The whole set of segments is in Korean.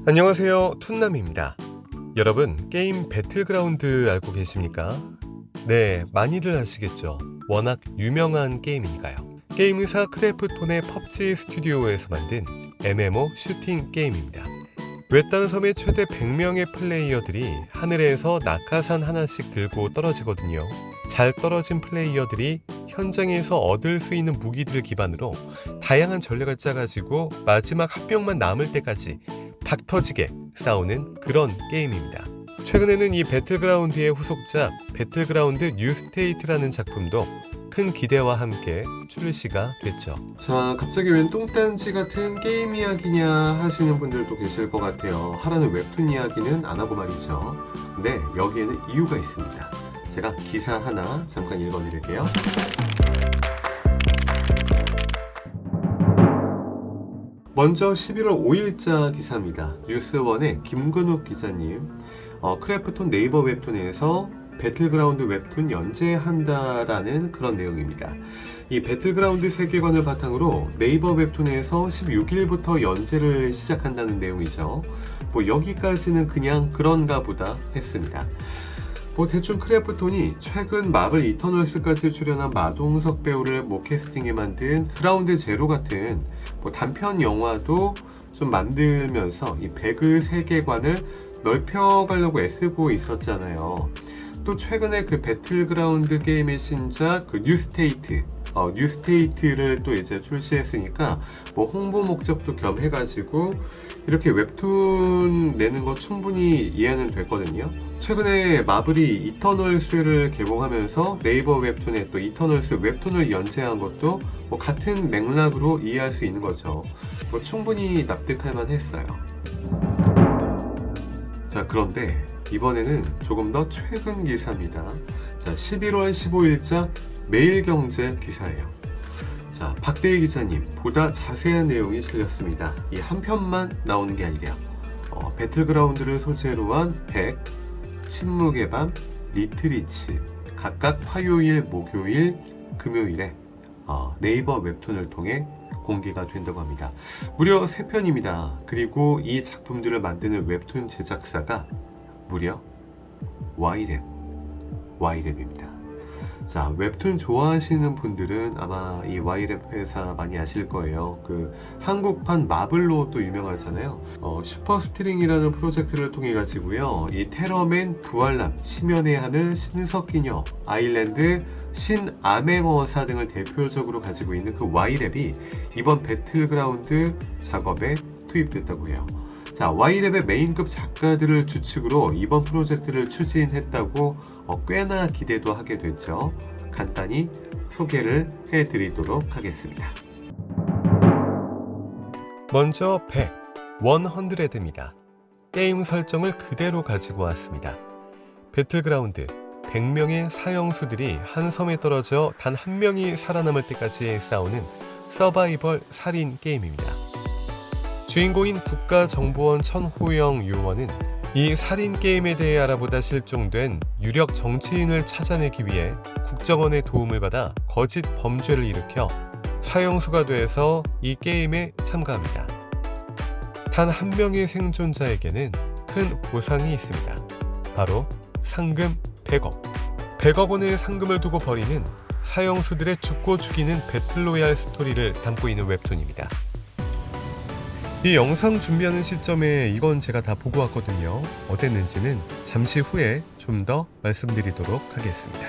안녕하세요, 툰남입니다. 여러분, 게임 배틀그라운드 알고 계십니까? 네, 많이들 아시겠죠. 워낙 유명한 게임이니까요. 게임사 크래프톤의 펍지 스튜디오에서 만든 MMO 슈팅 게임입니다. 외딴 섬의 최대 100명의 플레이어들이 하늘에서 낙하산 하나씩 들고 떨어지거든요. 잘 떨어진 플레이어들이 현장에서 얻을 수 있는 무기들을 기반으로 다양한 전략을 짜가지고 마지막 한 명만 남을 때까지 박 터지게 싸우는 그런 게임입니다. 최근에는 이 배틀그라운드의 후속작 배틀그라운드 뉴스테이트라는 작품도 큰 기대와 함께 출시가 됐죠. 자, 갑자기 웬 똥딴지 같은 게임 이야기냐 하시는 분들도 계실 것 같아요. 하라는 웹툰 이야기는 안 하고 말이죠. 근데 여기에는 이유가 있습니다. 제가 기사 하나 잠깐 읽어드릴게요. 먼저 11월 5일자 기사입니다. 뉴스원의 김근욱 기자님, 크래프톤 네이버 웹툰에서 배틀그라운드 웹툰 연재한다라는 그런 내용입니다. 이 배틀그라운드 세계관을 바탕으로 네이버 웹툰에서 16일부터 연재를 시작한다는 내용이죠. 여기까지는 그냥 그런가 보다 했습니다. 대충 크래프톤이 최근 마블 이터널스까지 출연한 마동석 배우를 캐스팅해 만든 그라운드 제로 같은 단편 영화도 좀 만들면서 이 배그 세계관을 넓혀가려고 애쓰고 있었잖아요. 또 최근에 그 배틀그라운드 게임의 신작 그 뉴스테이트를 또 이제 출시했으니까 홍보 목적도 겸해가지고 이렇게 웹툰 내는 거 충분히 이해는 됐거든요. 최근에 마블이 이터널스를 개봉하면서 네이버 웹툰에 또 이터널스 웹툰을 연재한 것도 같은 맥락으로 이해할 수 있는 거죠. 충분히 납득할 만했어요. 자, 그런데 이번에는 조금 더 최근 기사입니다. 자, 11월 15일자 매일경제 기사예요. 자, 박대희 기자님, 보다 자세한 내용이 실렸습니다. 이 한 편만 나오는 게 아니래요. 배틀그라운드를 소재로 한 100, 침묵의 밤, 리트리치, 각각 화요일, 목요일, 금요일에 네이버 웹툰을 통해 공개가 된다고 합니다. 무려 3편입니다. 그리고 이 작품들을 만드는 웹툰 제작사가 무려 Y랩입니다. 자, 웹툰 좋아하시는 분들은 아마 이 Y랩 회사 많이 아실 거예요. 그 한국판 마블로 또 유명하잖아요. 슈퍼스트링이라는 프로젝트를 통해 가지고요, 이 테러맨, 부활남, 심연의 하늘, 신석기녀, 아일랜드, 신암행어사 등을 대표적으로 가지고 있는 그 Y랩이 이번 배틀그라운드 작업에 투입됐다고 해요. 자, Y랩의 메인급 작가들을 주축으로 이번 프로젝트를 추진했다고 꽤나 기대도 하게 됐죠. 간단히 소개를 해드리도록 하겠습니다. 먼저 100입니다. 게임 설정을 그대로 가지고 왔습니다. 배틀그라운드 100명의 사형수들이 한 섬에 떨어져 단 한 명이 살아남을 때까지 싸우는 서바이벌 살인 게임입니다. 주인공인 국가정보원 천호영 요원은 이 살인 게임에 대해 알아보다 실종된 유력 정치인을 찾아내기 위해 국정원의 도움을 받아 거짓 범죄를 일으켜 사형수가 돼서 이 게임에 참가합니다. 단 한 명의 생존자에게는 큰 보상이 있습니다. 바로 상금 100억. 100억 원의 상금을 두고 벌이는 사형수들의 죽고 죽이는 배틀로얄 스토리를 담고 있는 웹툰입니다. 이 영상 준비하는 시점에 이건 제가 다 보고 왔거든요. 어땠는지는 잠시 후에 좀 더 말씀드리도록 하겠습니다.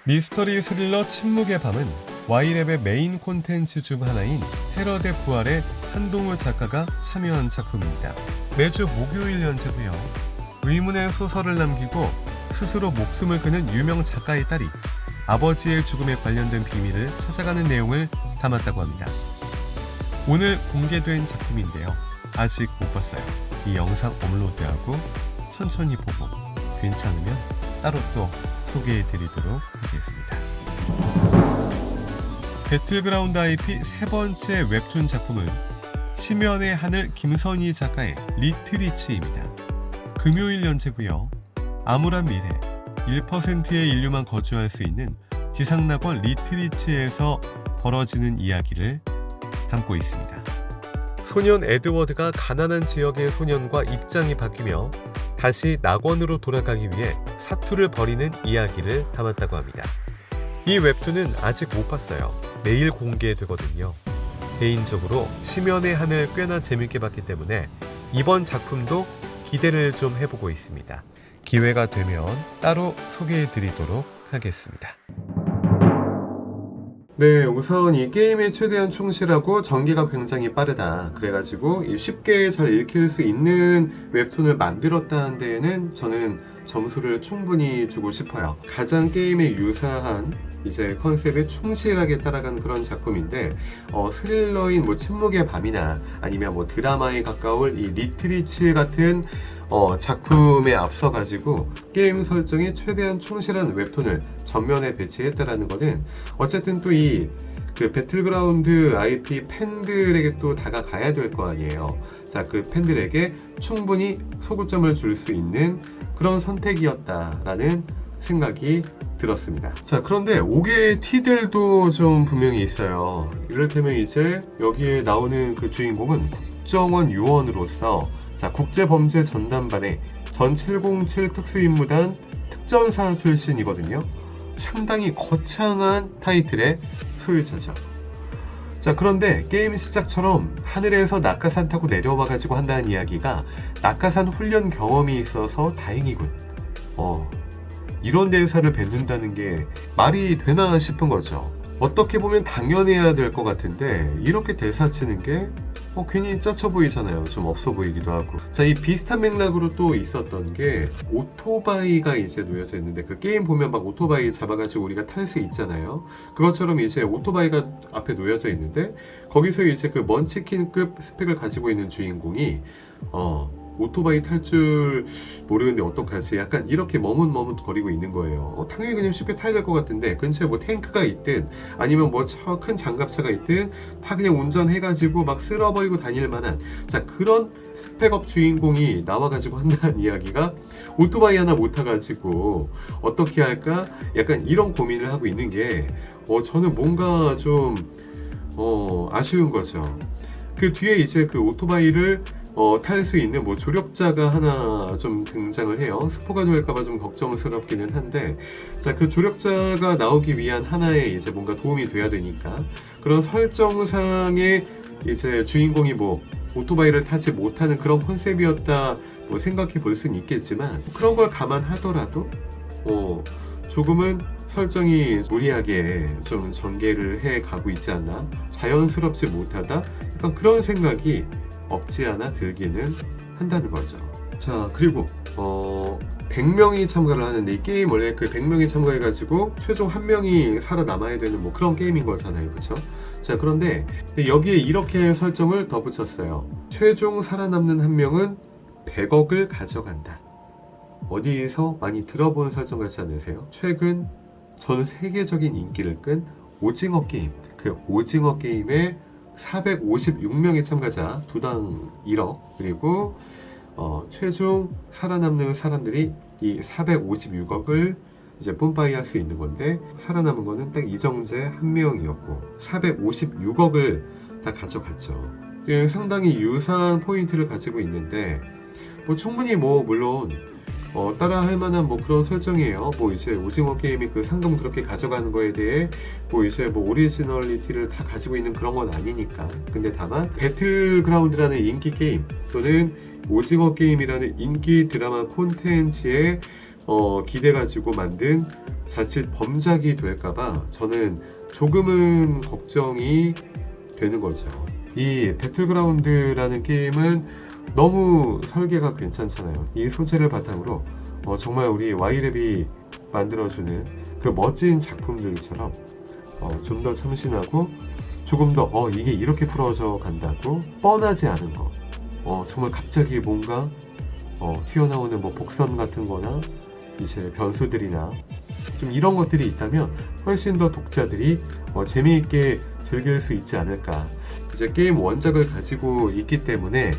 미스터리 스릴러 침묵의 밤은 Y랩의 메인 콘텐츠 중 하나인 테러 대 부활의 한동우 작가가 참여한 작품입니다. 매주 목요일 연재고요. 의문의 소설을 남기고 스스로 목숨을 끊은 유명 작가의 딸이 아버지의 죽음에 관련된 비밀을 찾아가는 내용을 담았다고 합니다. 오늘 공개된 작품인데요. 아직 못 봤어요. 이 영상 업로드하고 천천히 보고 괜찮으면 따로 또 소개해드리도록 하겠습니다. 배틀그라운드 IP 세 번째 웹툰 작품은 심연의 하늘 김선희 작가의 리트리치입니다. 금요일 연재고요. 암울한 미래, 1%의 인류만 거주할 수 있는 지상낙원 리트리치에서 벌어지는 이야기를 담고 있습니다. 소년 에드워드가 가난한 지역의 소년과 입장이 바뀌며 다시 낙원으로 돌아가기 위해 사투를 벌이는 이야기를 담았다고 합니다. 이 웹툰은 아직 못 봤어요. 내일 공개되거든요. 개인적으로 심연의 하늘 꽤나 재밌게 봤기 때문에 이번 작품도 기대를 좀 해보고 있습니다. 기회가 되면 따로 소개해드리도록 하겠습니다. 네, 우선 이 게임에 최대한 충실하고 전개가 굉장히 빠르다. 그래가지고 쉽게 잘 읽힐 수 있는 웹툰을 만들었다는 데에는 저는 점수를 충분히 주고 싶어요. 가장 게임에 유사한 이제 컨셉에 충실하게 따라간 그런 작품인데 스릴러인 뭐 침묵의 밤이나 아니면 뭐 드라마에 가까울 이 리트리치 같은 작품에 앞서가지고 게임 설정에 최대한 충실한 웹툰을 전면에 배치했다라는 것은 어쨌든 또 이 그 배틀그라운드 IP 팬들에게 또 다가가야 될 거 아니에요. 자, 그 팬들에게 충분히 소구점을 줄 수 있는 그런 선택이었다라는 생각이 들었습니다. 자, 그런데 5개의 T들도 좀 분명히 있어요. 이를테면 이제 여기에 나오는 그 주인공은 국정원 요원으로서 자, 국제범죄 전담반의 전 707 특수임무단 특전사 출신이거든요. 상당히 거창한 타이틀의 소유자죠. 자, 그런데 게임 시작처럼 하늘에서 낙하산 타고 내려와가지고 한다는 이야기가 낙하산 훈련 경험이 있어서 다행이군. 이런 대사를 뱉는다는 게 말이 되나 싶은 거죠. 어떻게 보면 당연해야 될 것 같은데 이렇게 대사 치는 게 괜히 짜쳐 보이잖아요. 좀 없어 보이기도 하고. 자, 이 비슷한 맥락으로 또 있었던 게 오토바이가 이제 놓여져 있는데 그 게임 보면 막 오토바이 잡아가지고 우리가 탈 수 있잖아요. 그것처럼 이제 오토바이가 앞에 놓여져 있는데 거기서 이제 그 먼치킨급 스펙을 가지고 있는 주인공이 오토바이 탈 줄 모르는데 어떡하지? 약간 이렇게 머뭇머뭇거리고 있는 거예요. 당연히 그냥 쉽게 타야 될 것 같은데 근처에 뭐 탱크가 있든 아니면 뭐 큰 장갑차가 있든 다 그냥 운전해가지고 막 쓸어버리고 다닐 만한 자, 그런 스펙업 주인공이 나와가지고 한다는 이야기가 오토바이 하나 못 타가지고 어떻게 할까? 약간 이런 고민을 하고 있는 게 저는 뭔가 좀 아쉬운 거죠. 그 뒤에 이제 그 오토바이를 탈 수 있는 뭐 조력자가 하나 좀 등장을 해요. 스포가 될까봐 좀 걱정스럽기는 한데, 자, 그 조력자가 나오기 위한 하나의 이제 뭔가 도움이 돼야 되니까 그런 설정상의 이제 주인공이 뭐 오토바이를 타지 못하는 그런 컨셉이었다 뭐 생각해 볼 수는 있겠지만 그런 걸 감안하더라도 조금은 설정이 무리하게 좀 전개를 해 가고 있지 않나, 자연스럽지 못하다, 약간 그런 생각이 없지 않아 들기는 한다는 거죠. 자, 그리고 100명이 참가를 하는데 이 게임 원래 그 100명이 참가해가지고 최종 1명이 살아남아야 되는 뭐 그런 게임인 거잖아요, 그렇죠? 자, 그런데 여기에 이렇게 설정을 덧붙였어요. 최종 살아남는 1명은 100억을 가져간다. 어디서 많이 들어본 설정 같지 않으세요? 최근 전 세계적인 인기를 끈 오징어 게임, 그 오징어 게임의 456명의 참가자, 두당 1억, 그리고 최종 살아남는 사람들이 이 456억을 이제 뿜빠이 할 수 있는 건데, 살아남은 거는 딱 이정재 1명이었고 456억을 다 가져갔죠. 상당히 유사한 포인트를 가지고 있는데 뭐 충분히 뭐 물론 따라 할 만한 뭐 그런 설정이에요. 뭐 이제 오징어 게임이 그 상금 그렇게 가져가는 거에 대해 뭐 이제 뭐 오리지널리티를 다 가지고 있는 그런 건 아니니까. 근데 다만 배틀그라운드라는 인기 게임 또는 오징어 게임이라는 인기 드라마 콘텐츠에 기대 가지고 만든 자칫 범작이 될까봐 저는 조금은 걱정이 되는 거죠. 이 배틀그라운드라는 게임은 너무 설계가 괜찮잖아요. 이 소재를 바탕으로 정말 우리 와이랩이 만들어주는 그 멋진 작품들처럼 좀 더 참신하고 조금 더 이게 이렇게 풀어져 간다고 뻔하지 않은 거, 정말 갑자기 뭔가 튀어나오는 뭐 복선 같은 거나 이제 변수들이나 좀 이런 것들이 있다면 훨씬 더 독자들이 재미있게 즐길 수 있지 않을까. 이제 게임 원작을 가지고 있기 때문에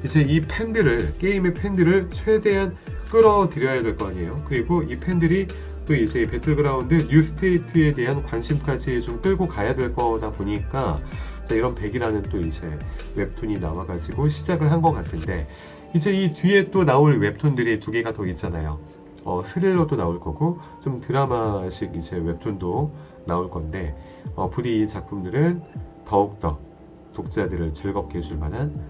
이제 이 팬들을, 게임의 팬들을 최대한 끌어들여야 될 거 아니에요. 그리고 이 팬들이 또 이제 배틀그라운드 뉴 스테이트에 대한 관심까지 좀 끌고 가야 될 거다 보니까 자, 이런 100이라는 또 이제 웹툰이 나와가지고 시작을 한 것 같은데, 이제 이 뒤에 또 나올 웹툰들이 두 개가 더 있잖아요. 스릴러도 나올 거고 좀 드라마식 이제 웹툰도 나올 건데, 부디 이 작품들은 더욱더 독자들을 즐겁게 해줄 만한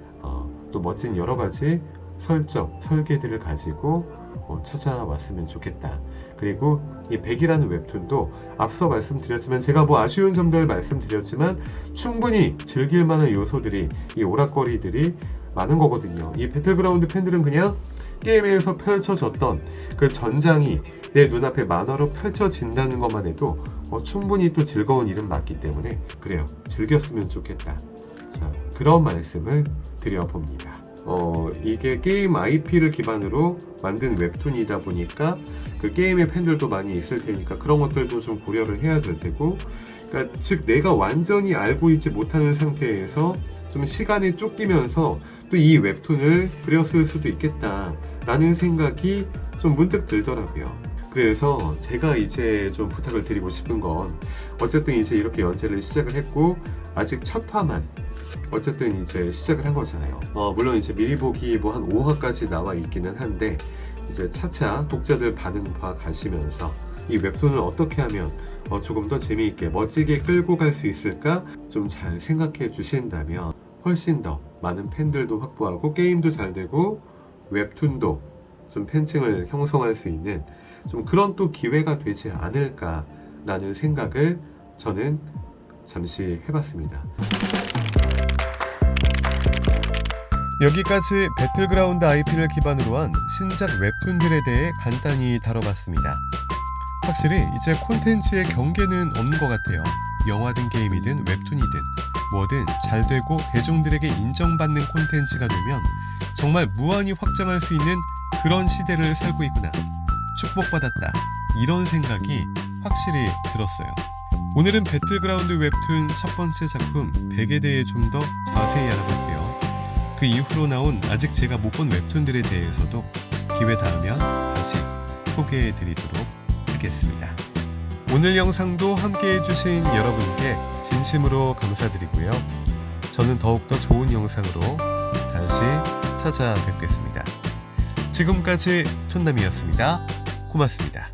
또 멋진 여러 가지 설계들을 가지고 찾아왔으면 좋겠다. 그리고 이 100이라는 웹툰도 앞서 말씀드렸지만, 제가 뭐 아쉬운 점들 말씀드렸지만 충분히 즐길 만한 요소들이, 이 오락거리들이 많은 거거든요. 이 배틀그라운드 팬들은 그냥 게임에서 펼쳐졌던 그 전장이 내 눈앞에 만화로 펼쳐진다는 것만 해도 충분히 또 즐거운 일은 맞기 때문에, 그래요, 즐겼으면 좋겠다. 자, 그런 말씀을 드려봅니다. 이게 게임 IP를 기반으로 만든 웹툰이다 보니까 그 게임의 팬들도 많이 있을 테니까 그런 것들도 좀 고려를 해야 될 테고, 그러니까 즉 내가 완전히 알고 있지 못하는 상태에서 좀 시간에 쫓기면서 또 이 웹툰을 그렸을 수도 있겠다라는 생각이 좀 문득 들더라고요. 그래서 제가 이제 좀 부탁을 드리고 싶은 건, 어쨌든 이제 이렇게 연재를 시작을 했고 아직 첫 화만 어쨌든 이제 시작을 한 거잖아요. 물론 이제 미리 보기 뭐 한 5화까지 나와 있기는 한데, 이제 차차 독자들 반응 봐 가시면서 이 웹툰을 어떻게 하면 조금 더 재미있게 멋지게 끌고 갈 수 있을까 좀 잘 생각해 주신다면 훨씬 더 많은 팬들도 확보하고 게임도 잘 되고 웹툰도 좀 팬층을 형성할 수 있는 좀 그런 또 기회가 되지 않을까라는 생각을 저는 잠시 해봤습니다. 여기까지 배틀그라운드 IP를 기반으로 한 신작 웹툰들에 대해 간단히 다뤄봤습니다. 확실히 이제 콘텐츠의 경계는 없는 것 같아요. 영화든 게임이든 웹툰이든 뭐든 잘 되고 대중들에게 인정받는 콘텐츠가 되면 정말 무한히 확장할 수 있는 그런 시대를 살고 있구나, 축복받았다, 이런 생각이 확실히 들었어요. 오늘은 배틀그라운드 웹툰 첫 번째 작품 100에 대해 좀 더 자세히 알아볼게요. 그 이후로 나온 아직 제가 못 본 웹툰들에 대해서도 기회 닿으면 다시 소개해드리도록 하겠습니다. 오늘 영상도 함께 해주신 여러분께 진심으로 감사드리고요. 저는 더욱더 좋은 영상으로 다시 찾아뵙겠습니다. 지금까지 촌남이었습니다. 고맙습니다.